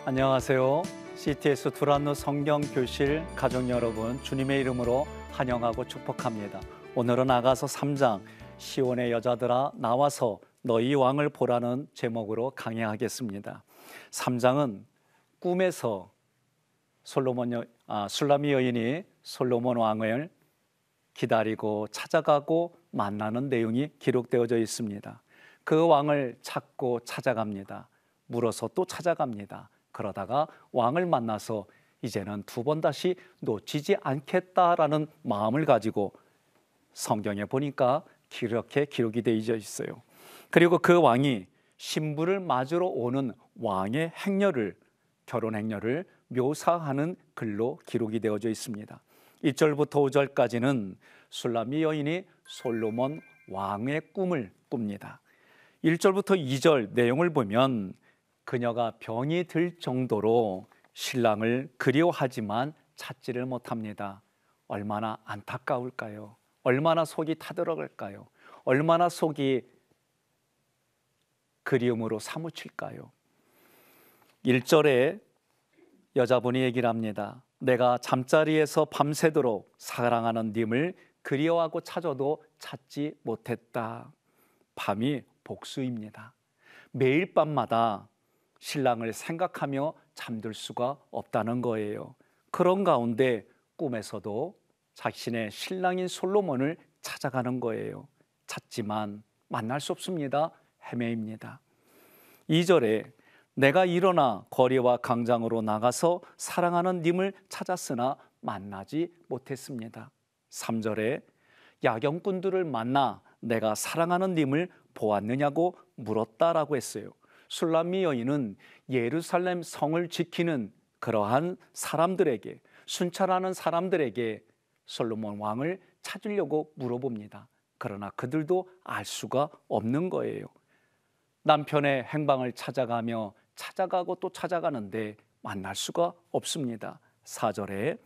안녕하세요. CTS 두란노 성경교실 가족 여러분, 주님의 이름으로 환영하고 축복합니다. 오늘은 아가서 3장 시온의 여자들아 나와서 너희 왕을 보라는 제목으로 강해하겠습니다. 3장은 꿈에서 술라미 여인이 솔로몬 왕을 기다리고 찾아가고 만나는 내용이 기록되어져 있습니다. 그 왕을 찾고 찾아갑니다. 물어서 또 찾아갑니다. 그러다가 왕을 만나서 이제는 두 번 다시 놓치지 않겠다라는 마음을 가지고 성경에 보니까 이렇게 기록이 되어 있어요. 그리고 그 왕이 신부를 맞으러 오는 왕의 행렬을, 결혼 행렬을 묘사하는 글로 기록이 되어져 있습니다. 1절부터 5절까지는 술라미 여인이 솔로몬 왕의 꿈을 꿉니다. 1절부터 2절 내용을 보면 그녀가 병이 들 정도로 신랑을 그리워하지만 찾지를 못합니다. 얼마나 안타까울까요? 얼마나 속이 타들어갈까요? 얼마나 속이 그리움으로 사무칠까요? 1절에 여자분이 얘기를 합니다. 내가 잠자리에서 밤새도록 사랑하는 님을 그리워하고 찾아도 찾지 못했다. 밤이 복수입니다. 매일 밤마다 신랑을 생각하며 잠들 수가 없다는 거예요. 그런 가운데 꿈에서도 자신의 신랑인 솔로몬을 찾아가는 거예요. 찾지만 만날 수 없습니다. 헤매입니다. 2절에 내가 일어나 거리와 광장으로 나가서 사랑하는 님을 찾았으나 만나지 못했습니다. 3절에 야경꾼들을 만나 내가 사랑하는 님을 보았느냐고 물었다라고 했어요. 술라미 여인은 예루살렘 성을 지키는 그러한 사람들에게, 순찰하는 사람들에게 솔로몬 왕을 찾으려고 물어봅니다. 그러나 그들도 알 수가 없는 거예요. 남편의 행방을 찾아가며 찾아가고 또 찾아가는데 만날 수가 없습니다. 4절에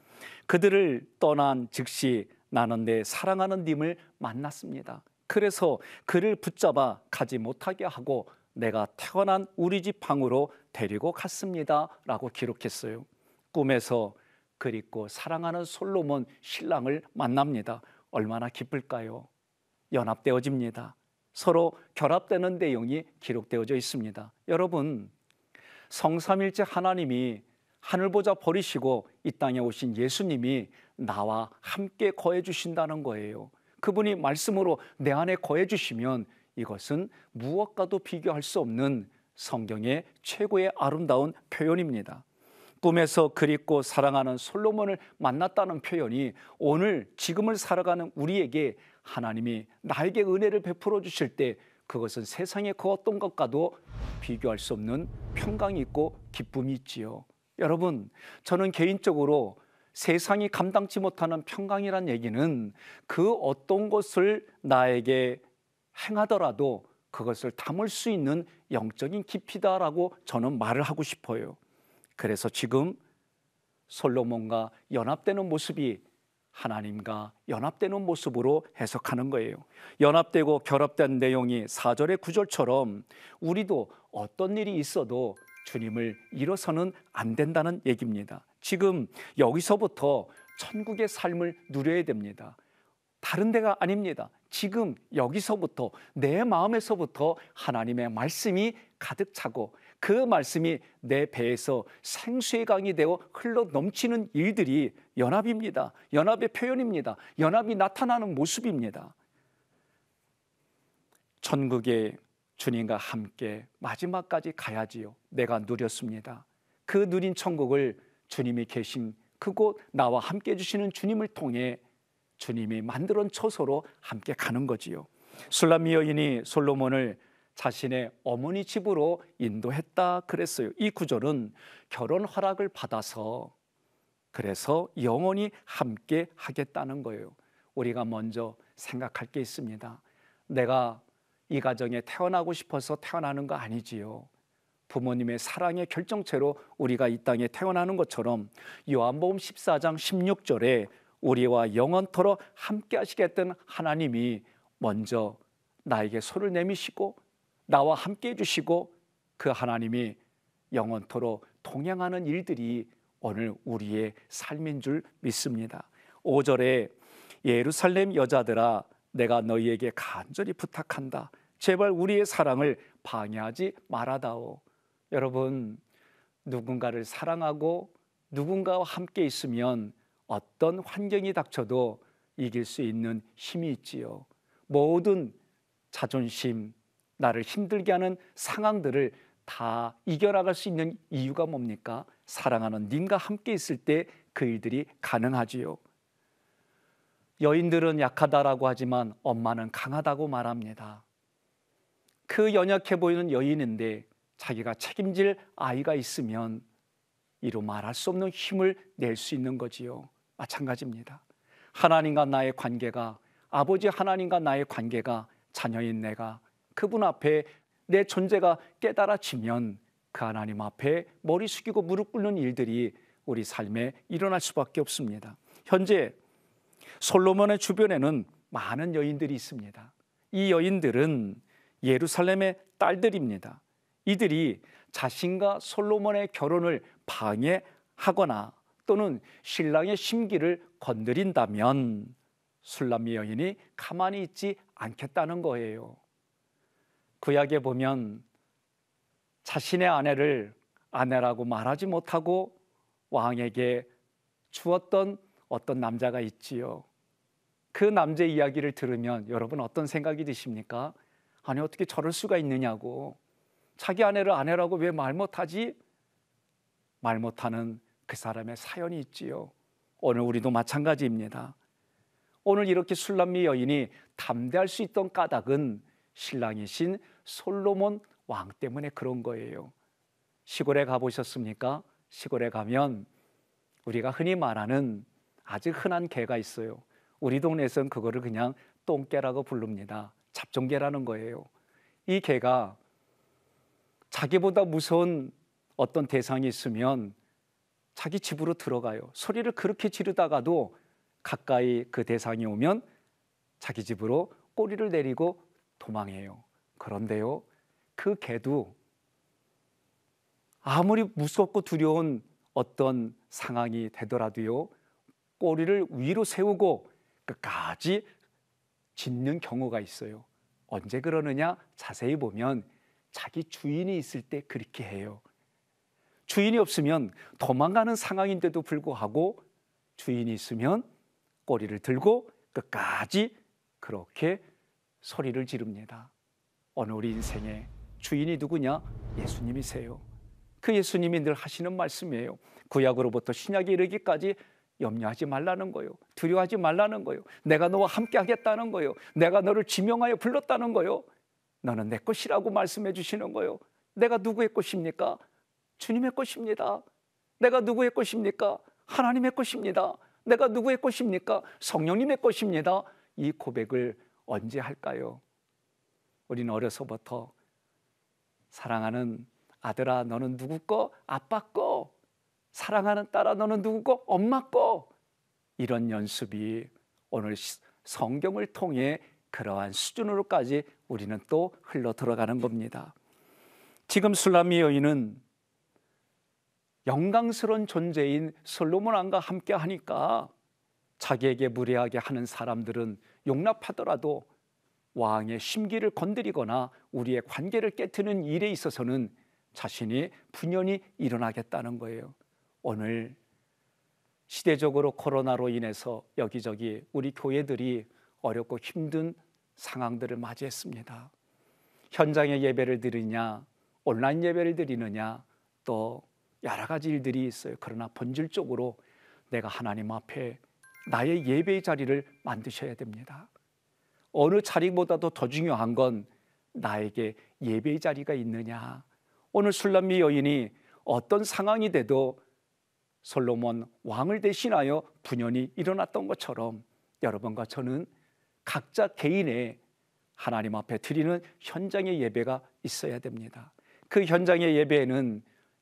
그들을 떠난 즉시 나는 내 사랑하는 님을 만났습니다. 그래서 그를 붙잡아 가지 못하게 하고 내가 태어난 우리 집 방으로 데리고 갔습니다 라고 기록했어요. 꿈에서 그립고 사랑하는 솔로몬 신랑을 만납니다. 얼마나 기쁠까요? 연합되어집니다. 서로 결합되는 내용이 기록되어져 있습니다. 여러분, 성삼일체 하나님이 하늘보좌 버리시고 이 땅에 오신 예수님이 나와 함께 거해 주신다는 거예요. 그분이 말씀으로 내 안에 거해 주시면 이것은 무엇과도 비교할 수 없는 성경의 최고의 아름다운 표현입니다. 꿈에서 그립고 사랑하는 솔로몬을 만났다는 표현이 오늘 지금을 살아가는 우리에게 하나님이 나에게 은혜를 베풀어 주실 때 그것은 세상의 그 어떤 것과도 비교할 수 없는 평강이 있고 기쁨이 있지요. 여러분, 저는 개인적으로 세상이 감당치 못하는 평강이란 얘기는 그 어떤 것을 나에게 행하더라도 그것을 담을 수 있는 영적인 깊이다라고 저는 말을 하고 싶어요. 그래서 지금 솔로몬과 연합되는 모습이 하나님과 연합되는 모습으로 해석하는 거예요. 연합되고 결합된 내용이 4절의 9절처럼 우리도 어떤 일이 있어도 주님을 잃어서는 안 된다는 얘기입니다. 지금 여기서부터 천국의 삶을 누려야 됩니다. 다른 데가 아닙니다. 지금 여기서부터 내 마음에서부터 하나님의 말씀이 가득 차고 그 말씀이 내 배에서 생수의 강이 되어 흘러 넘치는 일들이 연합입니다. 연합의 표현입니다. 연합이 나타나는 모습입니다. 천국에 주님과 함께 마지막까지 가야지요. 내가 누렸습니다. 그 누린 천국을 주님이 계신 그곳 나와 함께 해주시는 주님을 통해 주님이 만들어온 처소로 함께 가는 거지요. 술라미 여인이 솔로몬을 자신의 어머니 집으로 인도했다 그랬어요. 이 구절은 결혼 허락을 받아서 그래서 영원히 함께 하겠다는 거예요. 우리가 먼저 생각할 게 있습니다. 내가 이 가정에 태어나고 싶어서 태어나는 거 아니지요. 부모님의 사랑의 결정체로 우리가 이 땅에 태어나는 것처럼 요한복음 14장 16절에 우리와 영원토록 함께 하시겠다는 하나님이 먼저 나에게 손을 내미시고 나와 함께 해주시고 그 하나님이 영원토록 동행하는 일들이 오늘 우리의 삶인 줄 믿습니다. 5절에 예루살렘 여자들아 내가 너희에게 간절히 부탁한다. 제발 우리의 사랑을 방해하지 말아다오. 여러분, 누군가를 사랑하고 누군가와 함께 있으면 어떤 환경이 닥쳐도 이길 수 있는 힘이 있지요. 모든 자존심, 나를 힘들게 하는 상황들을 다 이겨나갈 수 있는 이유가 뭡니까? 사랑하는 님과 함께 있을 때 그 일들이 가능하지요. 여인들은 약하다라고 하지만 엄마는 강하다고 말합니다. 그 연약해 보이는 여인인데 자기가 책임질 아이가 있으면 이루 말할 수 없는 힘을 낼 수 있는 거지요. 마찬가지입니다. 하나님과 나의 관계가, 아버지 하나님과 나의 관계가, 자녀인 내가 그분 앞에 내 존재가 깨달아지면 그 하나님 앞에 머리 숙이고 무릎 꿇는 일들이 우리 삶에 일어날 수밖에 없습니다. 현재 솔로몬의 주변에는 많은 여인들이 있습니다. 이 여인들은 예루살렘의 딸들입니다. 이들이 자신과 솔로몬의 결혼을 방해하거나 또는 신랑의 심기를 건드린다면 술람미 여인이 가만히 있지 않겠다는 거예요. 구약에 보면 자신의 아내를 아내라고 말하지 못하고 왕에게 주었던 어떤 남자가 있지요. 그 남자의 이야기를 들으면 여러분 어떤 생각이 드십니까? 아니 어떻게 저럴 수가 있느냐고. 자기 아내를 아내라고 왜 말 못하지? 말 못하는 그 사람의 사연이 있지요. 오늘 우리도 마찬가지입니다. 오늘 이렇게 술람미 여인이 담대할 수 있던 까닭은 신랑이신 솔로몬 왕 때문에 그런 거예요. 시골에 가보셨습니까? 시골에 가면 우리가 흔히 말하는 아주 흔한 개가 있어요. 우리 동네에서는 그거를 그냥 똥개라고 부릅니다. 잡종개라는 거예요. 이 개가 자기보다 무서운 어떤 대상이 있으면 자기 집으로 들어가요. 소리를 그렇게 지르다가도 가까이 그 대상이 오면 자기 집으로 꼬리를 내리고 도망해요. 그런데요, 그 개도 아무리 무섭고 두려운 어떤 상황이 되더라도요, 꼬리를 위로 세우고 끝까지 짖는 경우가 있어요. 언제 그러느냐? 자세히 보면 자기 주인이 있을 때 그렇게 해요. 주인이 없으면 도망가는 상황인데도 불구하고 주인이 있으면 꼬리를 들고 끝까지 그렇게 소리를 지릅니다. 오늘 우리 인생의 주인이 누구냐? 예수님이세요. 그 예수님이 늘 하시는 말씀이에요. 구약으로부터 신약에 이르기까지 염려하지 말라는 거요. 두려워하지 말라는 거요. 내가 너와 함께 하겠다는 거요. 내가 너를 지명하여 불렀다는 거요. 너는 내 것이라고 말씀해 주시는 거요. 내가 누구의 것입니까? 주님의 것입니다. 내가 누구의 것입니까? 하나님의 것입니다. 내가 누구의 것입니까? 성령님의 것입니다. 이 고백을 언제 할까요? 우리는 어려서부터 사랑하는 아들아 너는 누구 거? 아빠 거. 사랑하는 딸아 너는 누구 거? 엄마 거. 이런 연습이 오늘 성경을 통해 그러한 수준으로까지 우리는 또 흘러 들어가는 겁니다. 지금 술람미 여인은 영광스러운 존재인 솔로몬 왕과 함께 하니까 자기에게 무례하게 하는 사람들은 용납하더라도 왕의 심기를 건드리거나 우리의 관계를 깨트리는 일에 있어서는 자신이 분연히 일어나겠다는 거예요. 오늘 시대적으로 코로나로 인해서 여기저기 우리 교회들이 어렵고 힘든 상황들을 맞이했습니다. 현장에 예배를 드리냐, 온라인 예배를 드리느냐, 또 여러 가지 일들이 있어요. 그러나 본질적으로 내가 하나님 앞에 나의 예배의 자리를 만드셔야 됩니다. 어느 자리보다도 더 중요한 건 나에게 예배의 자리가 있느냐. 오늘 술람미 여인이 어떤 상황이 돼도 솔로몬 왕을 대신하여 분연히 일어났던 것처럼 여러분과 저는 각자 개인의 하나님 앞에 드리는 현장의 예배가 있어야 됩니다. 그 현장의 예배에는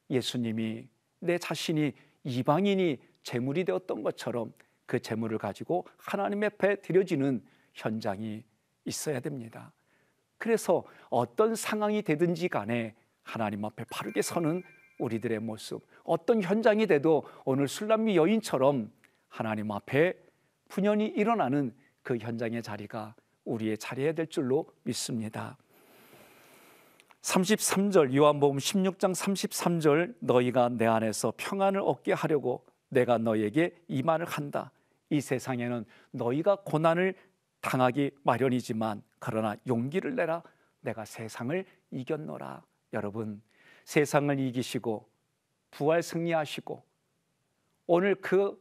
예수님이 내 자신이 이방인이 제물이 되었던 것처럼 그 제물을 가지고 하나님 앞에 드려지는 현장이 있어야 됩니다. 그래서 어떤 상황이 되든지 간에 하나님 앞에 바르게 서는 우리들의 모습, 어떤 현장이 돼도 오늘 술람미 여인처럼 하나님 앞에 분연히 일어나는 그 현장의 자리가 우리의 자리해야 될 줄로 믿습니다. 33절, 요한복음 16장 33절, 너희가 내 안에서 평안을 얻게 하려고 내가 너희에게 이 말을 한다. 이 세상에는 너희가 고난을 당하기 마련이지만 그러나 용기를 내라. 내가 세상을 이겼노라. 여러분, 세상을 이기시고 부활 승리하시고 오늘 그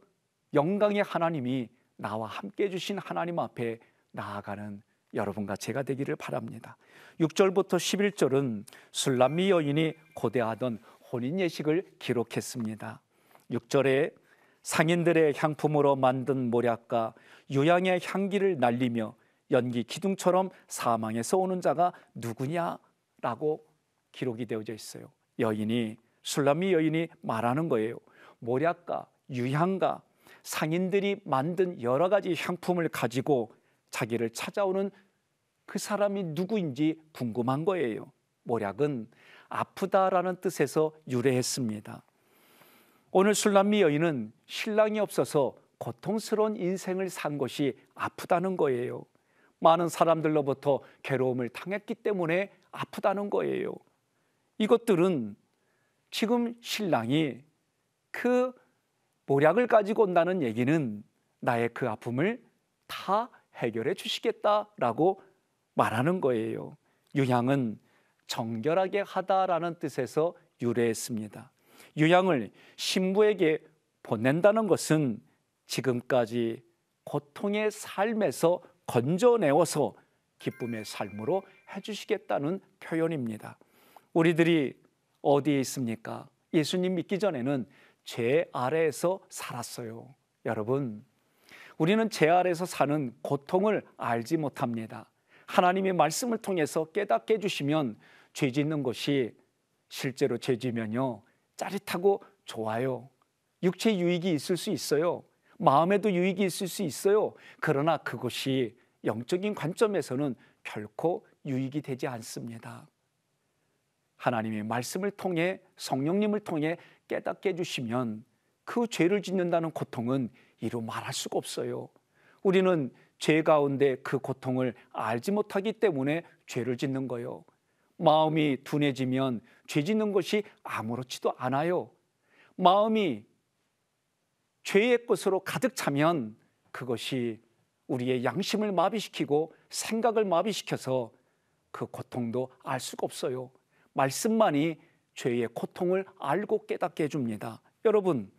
영광의 하나님이 나와 함께 해주신 하나님 앞에 나아가는 여러분과 제가 되기를 바랍니다. 6절부터 11절은 술람미 여인이 고대하던 혼인 예식을 기록했습니다. 6절에 상인들의 향품으로 만든 모략과 유향의 향기를 날리며 연기 기둥처럼 사망에서 오는 자가 누구냐라고 기록이 되어져 있어요. 술람미 여인이 말하는 거예요. 모략과 유향과 상인들이 만든 여러 가지 향품을 가지고 자기를 찾아오는 그 사람이 누구인지 궁금한 거예요. 모략은 아프다라는 뜻에서 유래했습니다. 오늘 술람미 여인은 신랑이 없어서 고통스러운 인생을 산 것이 아프다는 거예요. 많은 사람들로부터 괴로움을 당했기 때문에 아프다는 거예요. 이것들은 지금 신랑이 그 모략을 가지고 온다는 얘기는 나의 그 아픔을 다 해결해 주시겠다라고 말하는 거예요. 유향은 정결하게 하다라는 뜻에서 유래했습니다. 유향을 신부에게 보낸다는 것은 지금까지 고통의 삶에서 건져내어서 기쁨의 삶으로 해주시겠다는 표현입니다. 우리들이 어디에 있습니까? 예수님 믿기 전에는 죄 아래에서 살았어요. 여러분, 우리는 죄 아래에서 사는 고통을 알지 못합니다. 하나님의 말씀을 통해서 깨닫게 해주시면 죄 짓는 것이 실제로 죄 지면요 짜릿하고 좋아요. 육체 유익이 있을 수 있어요. 마음에도 유익이 있을 수 있어요. 그러나 그것이 영적인 관점에서는 결코 유익이 되지 않습니다. 하나님의 말씀을 통해 성령님을 통해 깨닫게 해주시면 그 죄를 짓는다는 고통은 이루 말할 수가 없어요. 우리는 죄 가운데 그 고통을 알지 못하기 때문에 죄를 짓는 거예요. 마음이 둔해지면 죄 짓는 것이 아무렇지도 않아요. 마음이 죄의 것으로 가득 차면 그것이 우리의 양심을 마비시키고 생각을 마비시켜서 그 고통도 알 수가 없어요. 말씀만이 죄의 고통을 알고 깨닫게 해줍니다. 여러분,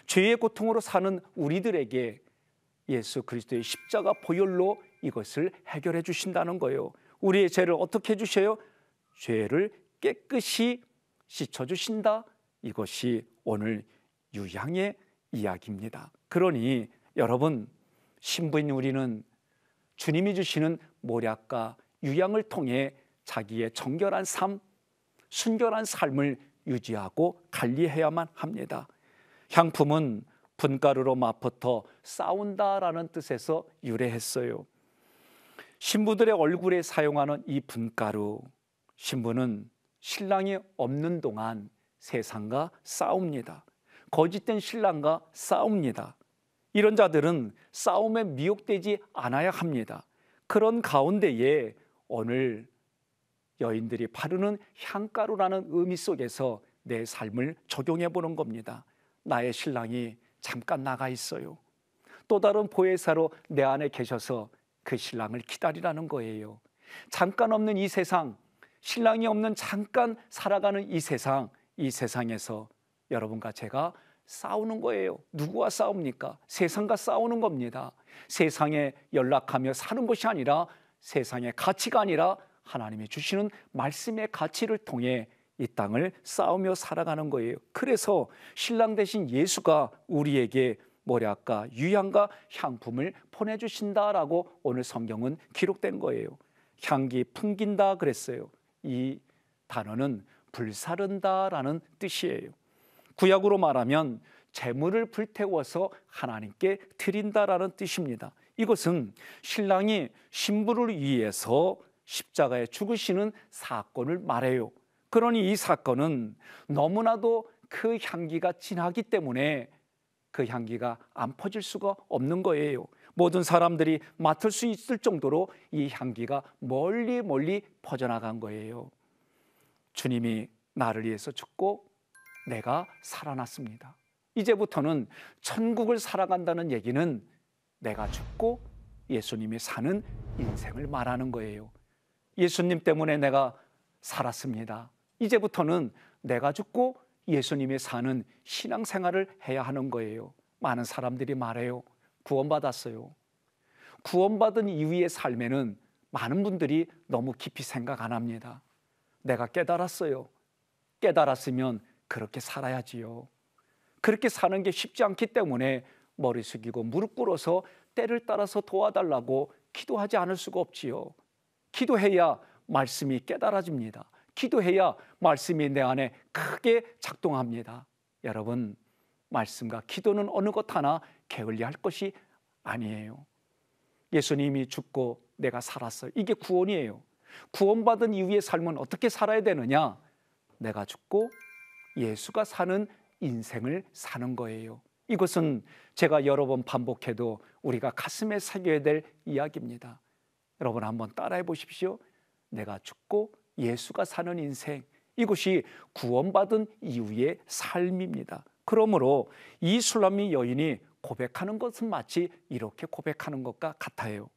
죄의 고통으로 사는 우리들에게 예수 그리스도의 십자가 보혈로 이것을 해결해 주신다는 거예요. 우리의 죄를 어떻게 해주셔요? 죄를 깨끗이 씻어주신다. 이것이 오늘 유향의 이야기입니다. 그러니 여러분, 신부인 우리는 주님이 주시는 모략과 유향을 통해 자기의 정결한 삶, 순결한 삶을 유지하고 관리해야만 합니다. 향품은 분가루로 맞붙어 싸운다라는 뜻에서 유래했어요. 신부들의 얼굴에 사용하는 이 분가루, 신부는 신랑이 없는 동안 세상과 싸웁니다. 거짓된 신랑과 싸웁니다. 이런 자들은 싸움에 미혹되지 않아야 합니다. 그런 가운데에 오늘 여인들이 바르는 향가루라는 의미 속에서 내 삶을 적용해 보는 겁니다. 나의 신랑이 잠깐 나가 있어요. 또 다른 보혜사로 내 안에 계셔서 그 신랑을 기다리라는 거예요. 잠깐 없는 이 세상, 신랑이 없는 잠깐 살아가는 이 세상에서 여러분과 제가 싸우는 거예요. 누구와 싸웁니까? 세상과 싸우는 겁니다. 세상에 연락하며 사는 것이 아니라 세상의 가치가 아니라 하나님이 주시는 말씀의 가치를 통해 이 땅을 싸우며 살아가는 거예요. 그래서 신랑 대신 예수가 우리에게 모략과 유향과 향품을 보내주신다라고 오늘 성경은 기록된 거예요. 향기 풍긴다 그랬어요. 이 단어는 불사른다라는 뜻이에요. 구약으로 말하면 제물을 불태워서 하나님께 드린다라는 뜻입니다. 이것은 신랑이 신부를 위해서 십자가에 죽으시는 사건을 말해요. 그러니 이 사건은 너무나도 그 향기가 진하기 때문에 그 향기가 안 퍼질 수가 없는 거예요. 모든 사람들이 맡을 수 있을 정도로 이 향기가 멀리 멀리 퍼져나간 거예요. 주님이 나를 위해서 죽고 내가 살아났습니다. 이제부터는 천국을 살아간다는 얘기는 내가 죽고 예수님이 사는 인생을 말하는 거예요. 예수님 때문에 내가 살았습니다. 이제부터는 내가 죽고 예수님이 사는 신앙생활을 해야 하는 거예요. 많은 사람들이 말해요. 구원받았어요. 구원받은 이후의 삶에는 많은 분들이 너무 깊이 생각 안 합니다. 내가 깨달았어요. 깨달았으면 그렇게 살아야지요. 그렇게 사는 게 쉽지 않기 때문에 머리 숙이고 무릎 꿇어서 때를 따라서 도와달라고 기도하지 않을 수가 없지요. 기도해야 말씀이 깨달아집니다. 기도해야 말씀이 내 안에 크게 작동합니다. 여러분, 말씀과 기도는 어느 것 하나 게을리할 것이 아니에요. 예수님이 죽고 내가 살았어요. 이게 구원이에요. 구원받은 이후의 삶은 어떻게 살아야 되느냐? 내가 죽고 예수가 사는 인생을 사는 거예요. 이것은 제가 여러 번 반복해도 우리가 가슴에 새겨야 될 이야기입니다. 여러분 한번 따라해 보십시오. 내가 죽고 예수가 사는 인생, 이것이 구원받은 이후의 삶입니다. 그러므로 이 술람미 여인이 고백하는 것은 마치 이렇게 고백하는 것과 같아요.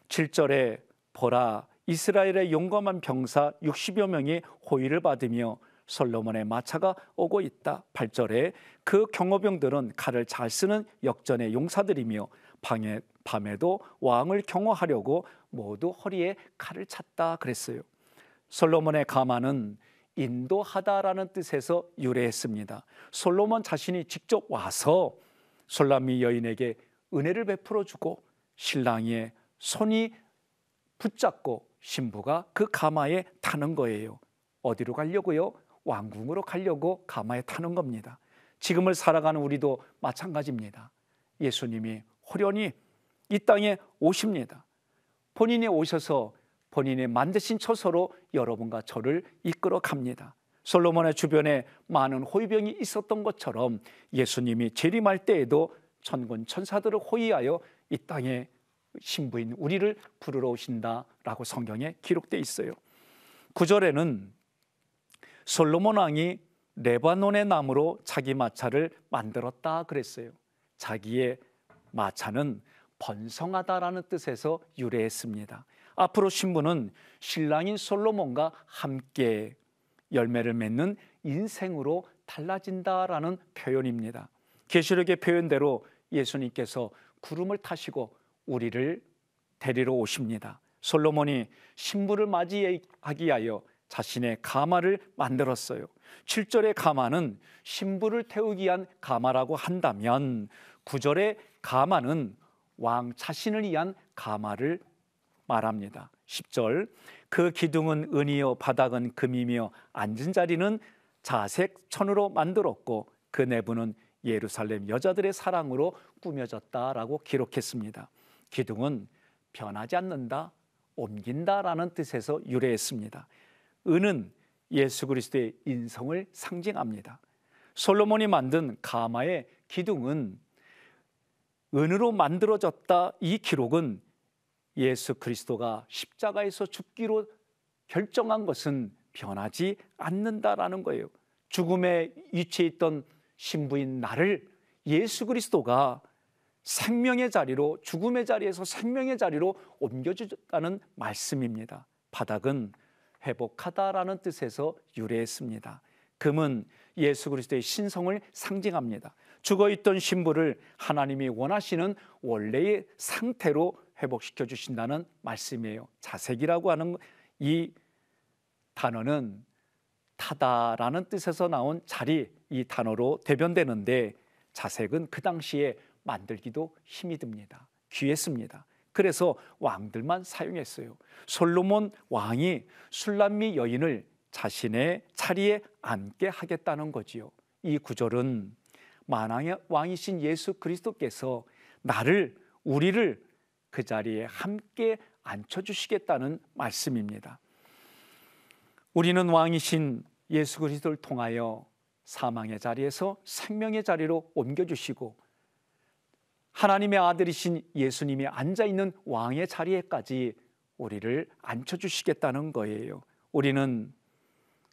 7절에 보라, 이스라엘의 용감한 병사 60여 명이 호위를 받으며 솔로몬의 마차가 오고 있다. 8절에 그 경호병들은 칼을 잘 쓰는 역전의 용사들이며 밤에도 왕을 경호하려고 모두 허리에 칼을 찼다 그랬어요. 솔로몬의 가마는 인도하다라는 뜻에서 유래했습니다. 솔로몬 자신이 직접 와서 술람미 여인에게 은혜를 베풀어 주고 신랑의 손이 붙잡고 신부가 그 가마에 타는 거예요. 어디로 가려고요? 왕궁으로 가려고 가마에 타는 겁니다. 지금을 살아가는 우리도 마찬가지입니다. 예수님이 호련히 이 땅에 오십니다. 본인이 오셔서 본인의 만드신 처소로 여러분과 저를 이끌어 갑니다. 솔로몬의 주변에 많은 호위병이 있었던 것처럼 예수님이 재림할 때에도 천군 천사들을 호위하여 이 땅에 신부인 우리를 부르러 오신다라고 성경에 기록되어 있어요. 9절에는 솔로몬 왕이 레바논의 나무로 자기 마차를 만들었다 그랬어요. 자기의 마차는 번성하다라는 뜻에서 유래했습니다. 앞으로 신부는 신랑인 솔로몬과 함께 열매를 맺는 인생으로 달라진다라는 표현입니다. 계시록의 표현대로 예수님께서 구름을 타시고 우리를 데리러 오십니다. 솔로몬이 신부를 맞이하기 위하여 자신의 가마를 만들었어요. 7절의 가마는 신부를 태우기 위한 가마라고 한다면 9절의 가마는 왕 자신을 위한 가마를 말합니다. 10절 그 기둥은 은이요 바닥은 금이며 앉은 자리는 자색 천으로 만들었고 그 내부는 예루살렘 여자들의 사랑으로 꾸며졌다라고 기록했습니다. 기둥은 변하지 않는다, 옮긴다라는 뜻에서 유래했습니다. 은은 예수 그리스도의 인성을 상징합니다. 솔로몬이 만든 가마의 기둥은 은으로 만들어졌다. 이 기록은 예수 그리스도가 십자가에서 죽기로 결정한 것은 변하지 않는다라는 거예요. 죽음에 위치해 있던 신부인 나를 예수 그리스도가 생명의 자리로, 죽음의 자리에서 생명의 자리로 옮겨주셨다는 말씀입니다. 바닥은 회복하다라는 뜻에서 유래했습니다. 금은 예수 그리스도의 신성을 상징합니다. 죽어있던 신부를 하나님이 원하시는 원래의 상태로 회복시켜 주신다는 말씀이에요. 자색이라고 하는 이 단어는 타다라는 뜻에서 나온 자리, 이 단어로 대변되는데 자색은 그 당시에 만들기도 힘이 듭니다. 귀했습니다. 그래서 왕들만 사용했어요. 솔로몬 왕이 술람미 여인을 자신의 자리에 앉게 하겠다는 거지요. 이 구절은 만왕의 왕이신 예수 그리스도께서 우리를 그 자리에 함께 앉혀주시겠다는 말씀입니다. 우리는 왕이신 예수 그리스도를 통하여 사망의 자리에서 생명의 자리로 옮겨주시고 하나님의 아들이신 예수님이 앉아있는 왕의 자리에까지 우리를 앉혀주시겠다는 거예요. 우리는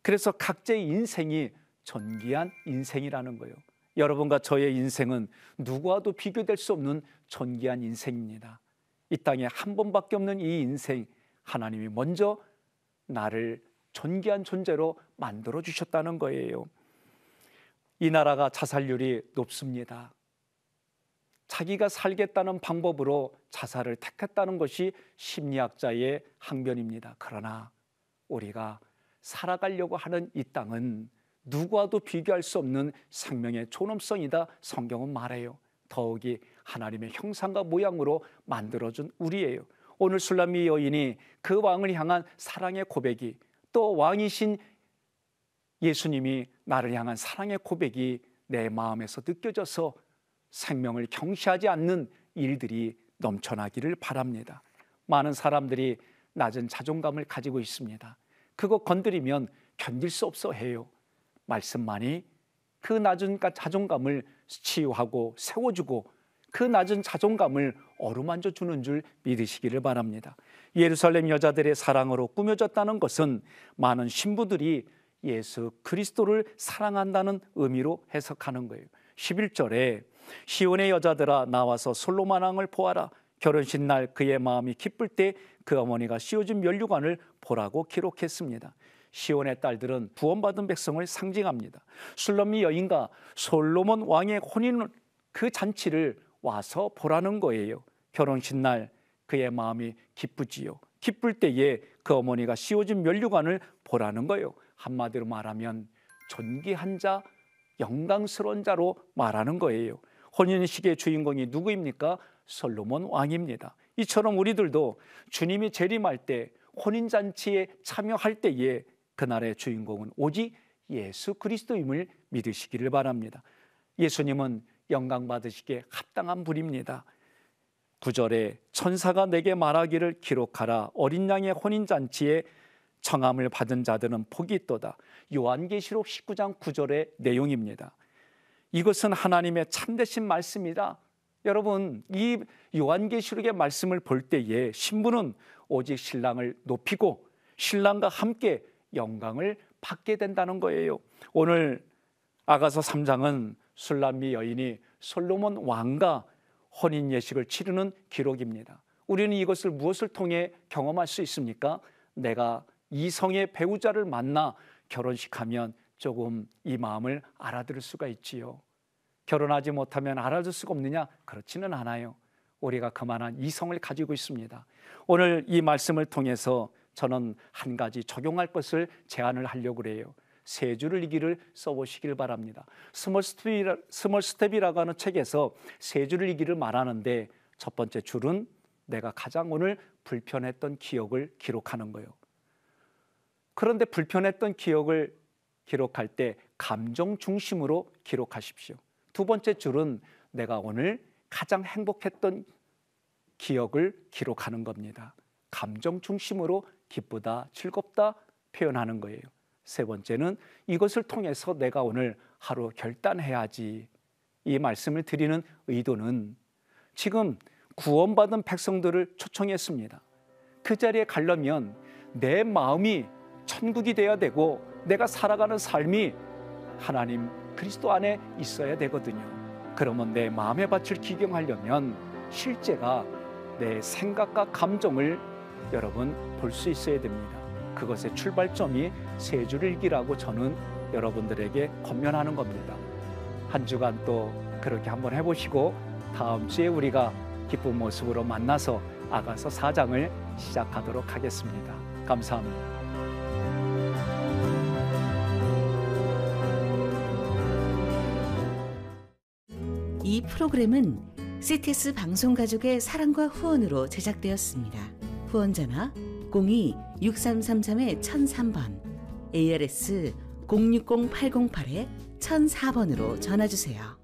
그래서 각자의 인생이 존귀한 인생이라는 거예요. 여러분과 저의 인생은 누구와도 비교될 수 없는 존귀한 인생입니다. 이 땅에 한 번밖에 없는 이 인생, 하나님이 먼저 나를 존귀한 존재로 만들어 주셨다는 거예요. 이 나라가 자살률이 높습니다. 자기가 살겠다는 방법으로 자살을 택했다는 것이 심리학자의 항변입니다. 그러나 우리가 살아가려고 하는 이 땅은 누구와도 비교할 수 없는 생명의 존엄성이다 성경은 말해요. 더욱이 하나님의 형상과 모양으로 만들어준 우리예요. 오늘 술람미 여인이 그 왕을 향한 사랑의 고백이, 또 왕이신 예수님이 나를 향한 사랑의 고백이 내 마음에서 느껴져서 생명을 경시하지 않는 일들이 넘쳐나기를 바랍니다. 많은 사람들이 낮은 자존감을 가지고 있습니다. 그거 건드리면 견딜 수 없어 해요. 말씀만이 그 낮은 자존감을 치유하고 세워주고 그 낮은 자존감을 어루만져 주는 줄 믿으시기를 바랍니다. 예루살렘 여자들의 사랑으로 꾸며졌다는 것은 많은 신부들이 예수 그리스도를 사랑한다는 의미로 해석하는 거예요. 11절에 시온의 여자들아 나와서 솔로몬 왕을 보아라. 결혼식 날 그의 마음이 기쁠 때 그 어머니가 씌워준 면류관을 보라고 기록했습니다. 시온의 딸들은 구원받은 백성을 상징합니다. 술람미 여인과 솔로몬 왕의 혼인 그 잔치를 와서 보라는 거예요. 결혼식 날 그의 마음이 기쁘지요. 기쁠 때에 그 어머니가 씌워준 면류관을 보라는 거예요. 한마디로 말하면 존귀한 자, 영광스러운 자로 말하는 거예요. 혼인식의 주인공이 누구입니까? 솔로몬 왕입니다. 이처럼 우리들도 주님이 재림할 때 혼인잔치에 참여할 때에 그날의 주인공은 오직 예수 그리스도임을 믿으시기를 바랍니다. 예수님은 영광 받으시기에 합당한 분입니다. 9절에 천사가 내게 말하기를 기록하라. 어린 양의 혼인잔치에 청함을 받은 자들은 복이 있도다. 요한계시록 19장 9절의 내용입니다. 이것은 하나님의 참되신 말씀이다. 여러분, 이 요한계시록의 말씀을 볼 때에 신부는 오직 신랑을 높이고 신랑과 함께 영광을 받게 된다는 거예요. 오늘 아가서 3장은 술람미 여인이 솔로몬 왕과 혼인 예식을 치르는 기록입니다. 우리는 이것을 무엇을 통해 경험할 수 있습니까? 내가 이성의 배우자를 만나 결혼식하면 조금 이 마음을 알아들을 수가 있지요. 결혼하지 못하면 알아들 수가 없느냐? 그렇지는 않아요. 우리가 그만한 이성을 가지고 있습니다. 오늘 이 말씀을 통해서 저는 한 가지 적용할 것을 제안을 하려고 그래요. 세 줄을 이기를 써보시길 바랍니다. 스몰 스텝이라고 하는 책에서 세 줄을 이기를 말하는데 첫 번째 줄은 내가 가장 오늘 불편했던 기억을 기록하는 거예요. 그런데 불편했던 기억을 기록할 때 감정 중심으로 기록하십시오. 두 번째 줄은 내가 오늘 가장 행복했던 기억을 기록하는 겁니다. 감정 중심으로 기쁘다, 즐겁다 표현하는 거예요. 세 번째는 이것을 통해서 내가 오늘 하루 결단해야지. 이 말씀을 드리는 의도는 지금 구원받은 백성들을 초청했습니다. 그 자리에 가려면 내 마음이 천국이 되어야 되고 내가 살아가는 삶이 하나님 그리스도 안에 있어야 되거든요. 그러면 내 마음의 밭을 기경하려면 실제가 내 생각과 감정을 여러분 볼 수 있어야 됩니다. 그것의 출발점이 세 줄 일기라고 저는 여러분들에게 권면하는 겁니다. 한 주간 또 그렇게 한번 해보시고 다음 주에 우리가 기쁜 모습으로 만나서 아가서 4장을 시작하도록 하겠습니다. 감사합니다. 이 프로그램은 CTS 방송가족의 사랑과 후원으로 제작되었습니다. 후원전화 02-6333-1003번, ARS 060-808-1004번으로 전화주세요.